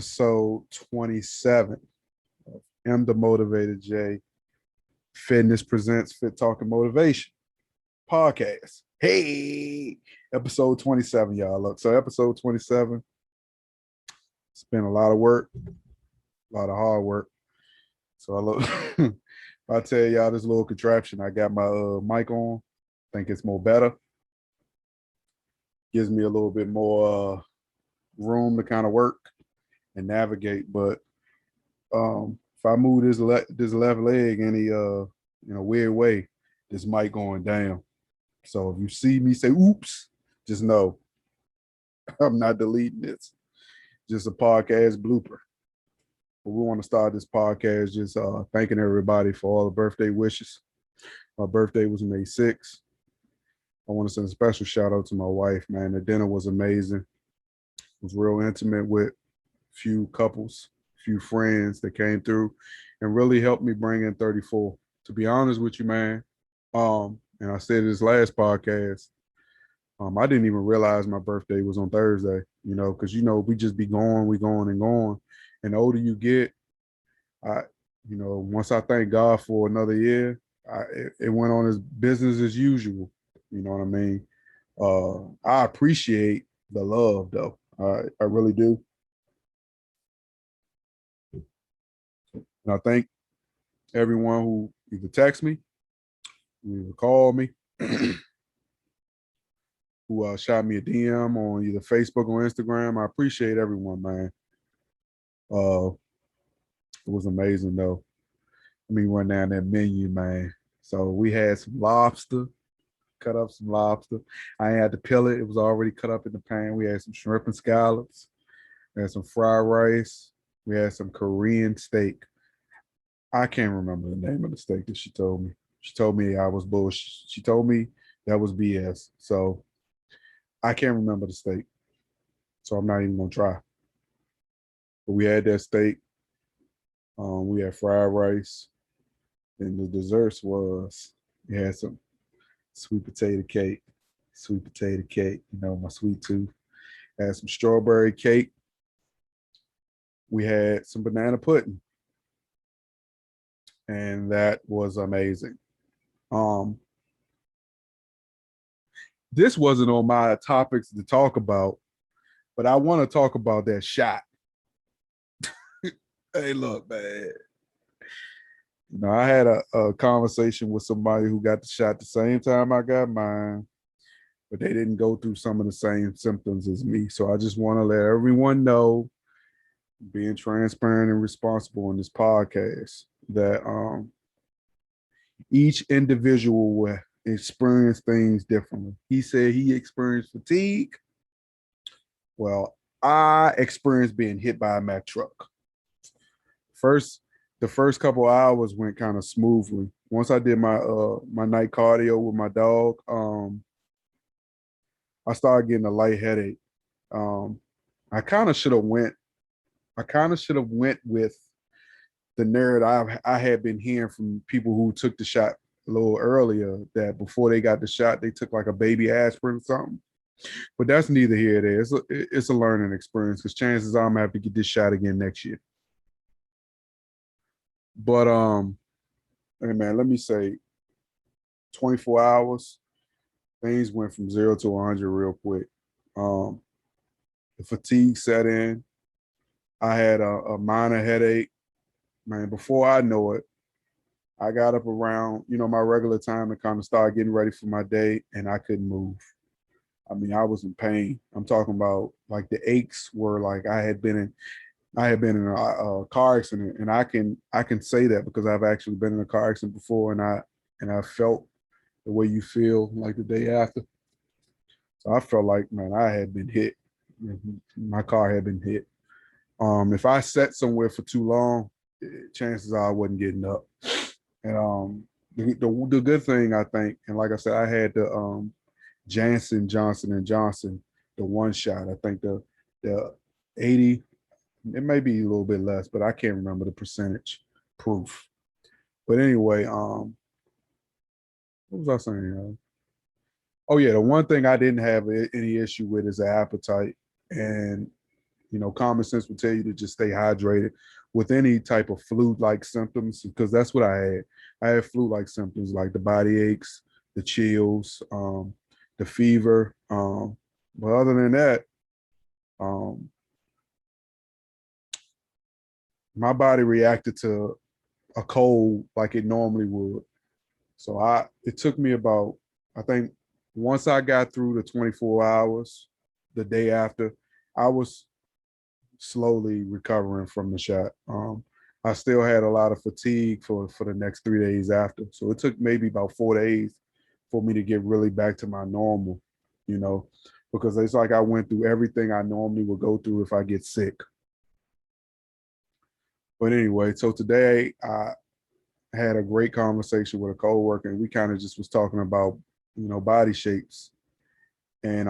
episode 27 of M the Motivated J Fitness presents Fit Talk and Motivation podcast. Hey, episode 27, y'all. Look, so episode 27, it's been a lot of work, a lot of hard work. So I look, I'll tell y'all this little contraption. I got my mic on. I think it's more better. Gives me a little bit more room to kind of work and navigate. But if I move this left leg any in a weird way, this mic going down. So if you see me say oops, just know I'm not deleting this. Just a podcast blooper. But we want to start this podcast just thanking everybody for all the birthday wishes. My birthday was May 6th. I want to send a special shout out to my wife, man. The dinner was amazing. It was real intimate with a few couples, a few friends that came through and really helped me bring in 34. To be honest with you, man, and I said this last podcast, I didn't even realize my birthday was on Thursday, because, we just be going, we going and going. And the older you get, once I thank God for another year, it went on as business as usual. You know what I mean? I appreciate the love, though. I really do. And I thank everyone who either text me, who either called me, who shot me a DM on either Facebook or Instagram. I appreciate everyone, man. It was amazing, though. Let me run down that menu, man. So we had some lobster, cut up some lobster. I ain't had to peel it. It was already cut up in the pan. We had some shrimp and scallops. We had some fried rice. We had some Korean steak. I can't remember the name of the steak that she told me. She told me I was bullshit. She told me that was BS. So I can't remember the steak. So I'm not even going to try. But we had that steak. We had fried rice. And the desserts was, we had some sweet potato cake, my sweet tooth. Had some strawberry cake. We had some banana pudding. And that was amazing. This wasn't on my topics to talk about, but I want to talk about that shot. Hey, look, man. I had a conversation with somebody who got the shot the same time I got mine, but they didn't go through some of the same symptoms as me. So I just want to let everyone know, being transparent and responsible in this podcast, that each individual will experience things differently. He said he experienced fatigue. Well, I experienced being hit by a Mack truck. The first couple hours went kind of smoothly. Once I did my my night cardio with my dog, I started getting a light headache. I kind of should have went with the narrative I had been hearing from people who took the shot a little earlier, that before they got the shot, they took like a baby aspirin or something. But that's neither here nor there. It's a learning experience, because chances are I'm gonna have to get this shot again next year. But hey man, let me say 24 hours, things went from 0 to 100 real quick. The fatigue set in. I had a minor headache. Man, before I know it, I got up around, my regular time to kind of start getting ready for my day, and I couldn't move. I mean, I was in pain. I'm talking about, like, the aches were like I had been in a car accident, and I can say that because I've actually been in a car accident before, and I felt the way you feel like the day after. So I felt like, man, I had been hit. My car had been hit. If I sat somewhere for too long, chances are I wasn't getting up. And the good thing, I think, and like I said, I had the Janssen Johnson Johnson, the one shot. I think the 80, it may be a little bit less, but I can't remember the percentage proof. But anyway, what was I saying? Oh yeah, the one thing I didn't have any issue with is the appetite. And common sense would tell you to just stay hydrated with any type of flu-like symptoms, because that's what I had. I had flu-like symptoms like the body aches, the chills, the fever. But other than that, um, my body reacted to a cold like it normally would. So it took me about, I think once I got through the 24 hours, the day after, I was slowly recovering from the shot. I still had a lot of fatigue for the next 3 days after. So it took maybe about 4 days for me to get really back to my normal, you know, because it's like I went through everything I normally would go through if I get sick. But anyway, so today I had a great conversation with a coworker, and we kind of just was talking about, body shapes and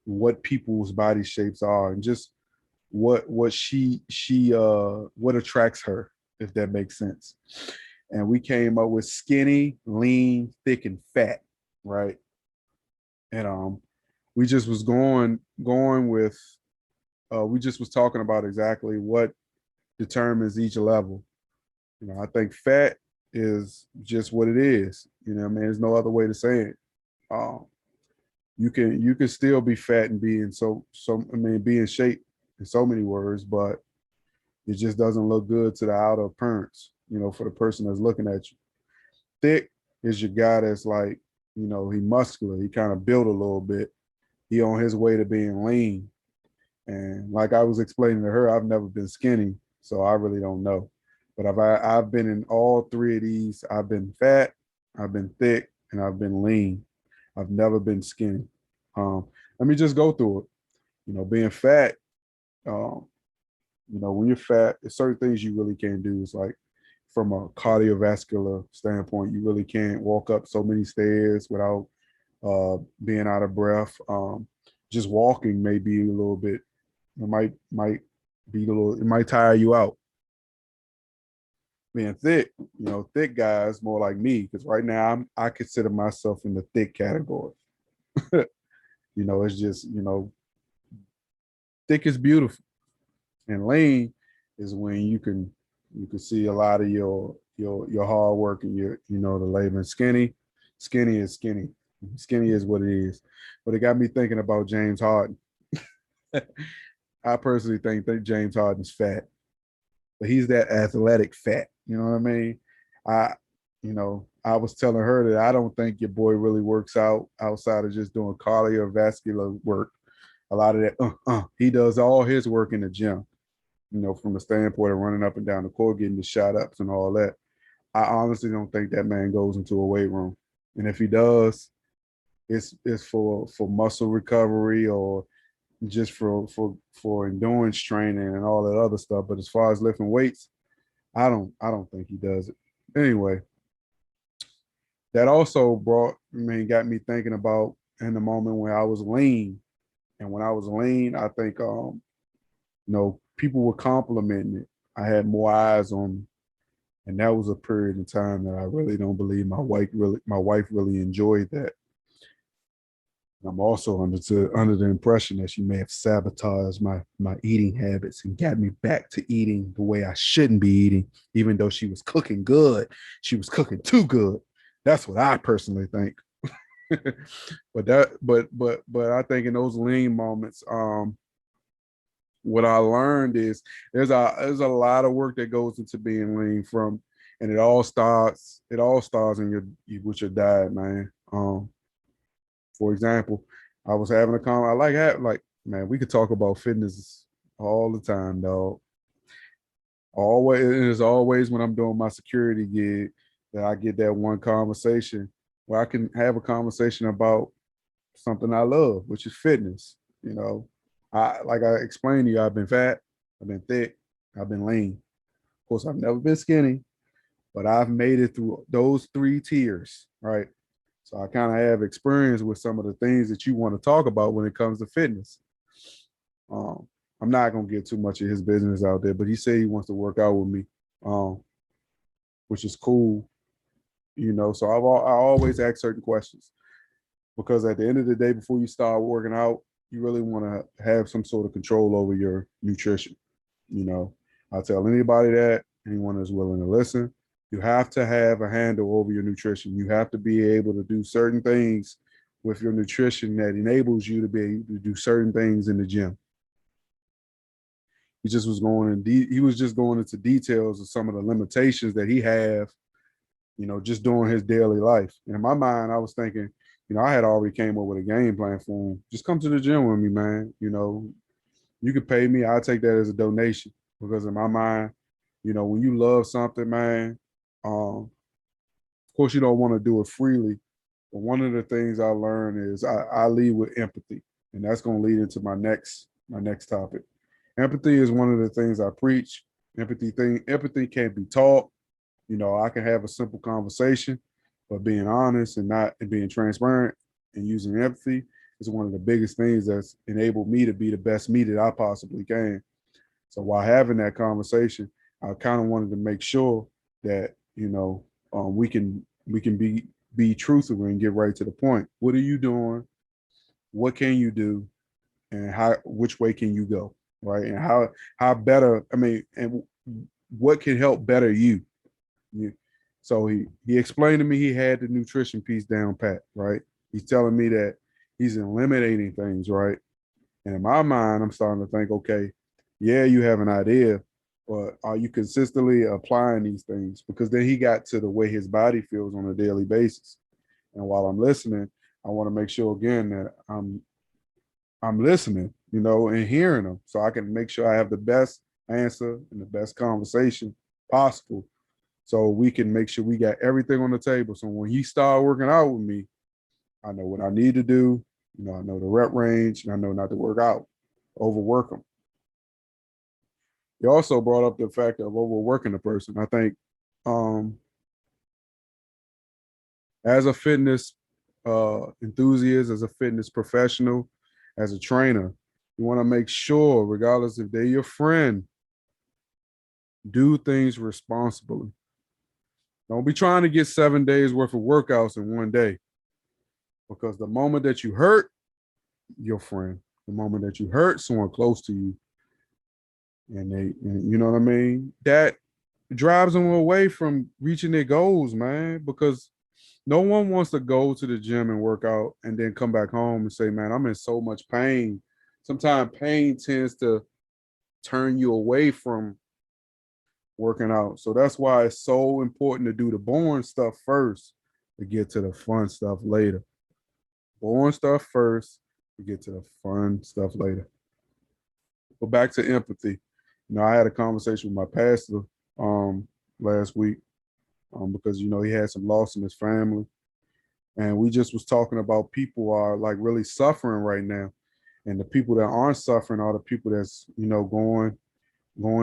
what people's body shapes are, and just what she what attracts her, if that makes sense. And we came up with skinny, lean, thick, and fat, right? And we just was going with we just was talking about exactly what determines each level. I think fat is just what it is. I mean, there's no other way to say it. Um, you can still be fat and be in be in shape in so many words, but it just doesn't look good to the outer appearance, for the person that's looking at you. Thick is your guy that's like, he muscular, he kind of built a little bit. He on his way to being lean. And like I was explaining to her, I've never been skinny, so I really don't know. But I've been in all three of these. I've been fat, I've been thick, and I've been lean. I've never been skinny. Let me just go through it. Being fat, um, when you're fat, there's certain things you really can't do. It's like from a cardiovascular standpoint, you really can't walk up so many stairs without being out of breath. Just walking may be a little bit. It might be a little. It might tire you out. Being thick, thick guys more like me, because right now I consider myself in the thick category. It's just thick is beautiful, and lean is when you can see a lot of your hard work and your the labor. And skinny is skinny. Skinny is what it is. But it got me thinking about James Harden. I personally think that James Harden's fat, but he's that athletic fat. You know what I mean? I, I was telling her that I don't think your boy really works out outside of just doing cardiovascular work. A lot of that, he does all his work in the gym, from the standpoint of running up and down the court, getting the shot ups and all that. I honestly don't think that man goes into a weight room. And if he does, it's for muscle recovery or just for endurance training and all that other stuff. But as far as lifting weights, I don't think he does it. Anyway, that also got me thinking about in the moment when I was lean. And when I was lean, I think people were complimenting it. I had more eyes on me. And that was a period in time that I really don't believe my wife really enjoyed that. I'm also under the impression that she may have sabotaged my eating habits and got me back to eating the way I shouldn't be eating, even though she was cooking good. She was cooking too good. That's what I personally think. but I think in those lean moments, what I learned is there's a lot of work that goes into being lean and it all starts in with your diet, man. For example, I was having a man, we could talk about fitness all the time, dog. It is always when I'm doing my security gig that I get that one conversation where I can have a conversation about something I love, which is fitness. Like I explained to you, I've been fat, I've been thick, I've been lean. Of course, I've never been skinny, but I've made it through those three tiers, right? So I kind of have experience with some of the things that you want to talk about when it comes to fitness. I'm not gonna get too much of his business out there, but he said he wants to work out with me, which is cool. So I always ask certain questions because at the end of the day, before you start working out, you really want to have some sort of control over your nutrition. You know, I tell anybody that, anyone that's willing to listen, you have to have a handle over your nutrition. You have to be able to do certain things with your nutrition that enables you to be able to do certain things in the gym. He just was going he was just going into details of some of the limitations that he have, you know, just doing his daily life. And in my mind, I was thinking, you know, I had already came up with a game plan for him. Just come to the gym with me, man. You know, you could pay me. I'll take that as a donation because in my mind, you know, when you love something, man, of course you don't want to do it freely. But one of the things I learned is I lead with empathy, and that's going to lead into my next topic. Empathy is one of the things I preach. Empathy can't be taught. You know, I can have a simple conversation, but being honest and being transparent and using empathy is one of the biggest things that's enabled me to be the best me that I possibly can. So while having that conversation, I kind of wanted to make sure that, you know, we can be truthful and get right to the point. What are you doing? What can you do? And which way can you go? Right. And how better, I mean, and what can help better you? So he explained to me he had the nutrition piece down pat, right? He's telling me that he's eliminating things, right? And in my mind, I'm starting to think, okay, yeah, you have an idea, but are you consistently applying these things? Because then he got to the way his body feels on a daily basis. And while I'm listening, I want to make sure again that I'm listening, you know, and hearing them so I can make sure I have the best answer and the best conversation possible so we can make sure we got everything on the table. So when he started working out with me, I know what I need to do. You know, I know the rep range, and I know not to work out, overwork them. He also brought up the fact of overworking a person. I think as a fitness enthusiast, as a fitness professional, as a trainer, you want to make sure, regardless if they're your friend, do things responsibly. Don't be trying to get 7 days worth of workouts in one day. Because the moment that you hurt your friend, the moment that you hurt someone close to you, and you know what I mean, that drives them away from reaching their goals, man. Because no one wants to go to the gym and work out and then come back home and say, man, I'm in so much pain. Sometimes pain tends to turn you away from working out. So that's why it's so important to do the boring stuff first to get to the fun stuff later. Boring stuff first to get to the fun stuff later. But back to empathy. You know, I had a conversation with my pastor last week because, you know, he had some loss in his family. And we just was talking about people are like really suffering right now. And the people that aren't suffering are the people that's, you know, going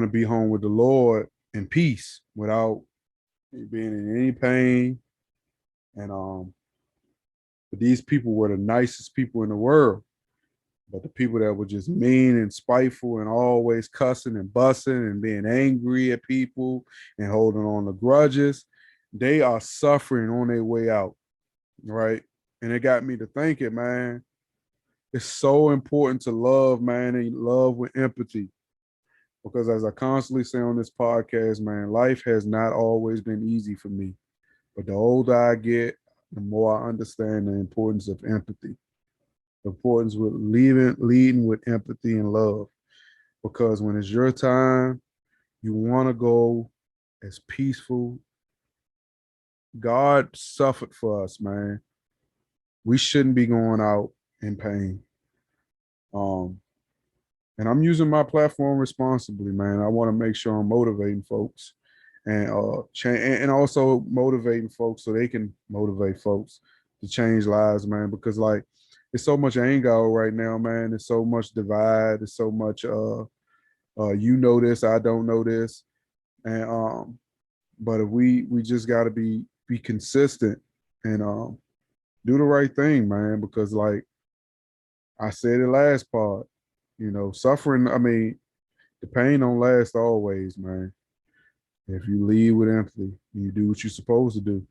to be home with the Lord in peace without being in any pain. And but these people were the nicest people in the world. But the people that were just mean and spiteful and always cussing and bussing and being angry at people and holding on to grudges, they are suffering on their way out, right? And it got me to thinking, man, it's so important to love, man, and love with empathy. Because as I constantly say on this podcast, man, life has not always been easy for me. But the older I get, the more I understand the importance of empathy. The importance with leading with empathy and love. Because when it's your time, you want to go as peaceful. God suffered for us, man. We shouldn't be going out in pain. And I'm using my platform responsibly, man. I want to make sure I'm motivating folks and and also motivating folks so they can motivate folks to change lives, man. Because like there's so much anger right now, man. There's so much divide. There's so much you know this, I don't know this, and but if we just got to be consistent and do the right thing, man. Because like I said it last part, you know, suffering. I mean, the pain don't last always, man. If you lead with empathy and you do what you're supposed to do.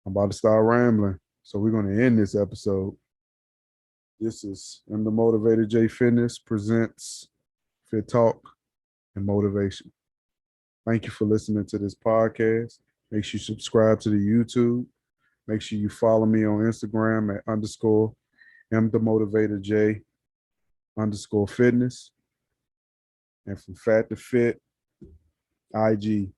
I'm about to start rambling, so we're going to end this episode. This is the Motivated J Fitness presents Fit Talk and Motivation. Thank you for listening to this podcast. Make sure you subscribe to the YouTube. Make sure you follow me on Instagram at _MTheMotivatedJ_fitness. And from Fat to Fit, MJ.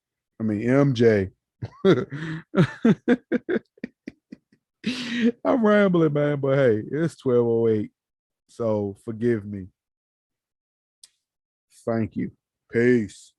I'm rambling, man, but hey, it's 12:08. So forgive me. Thank you. Peace.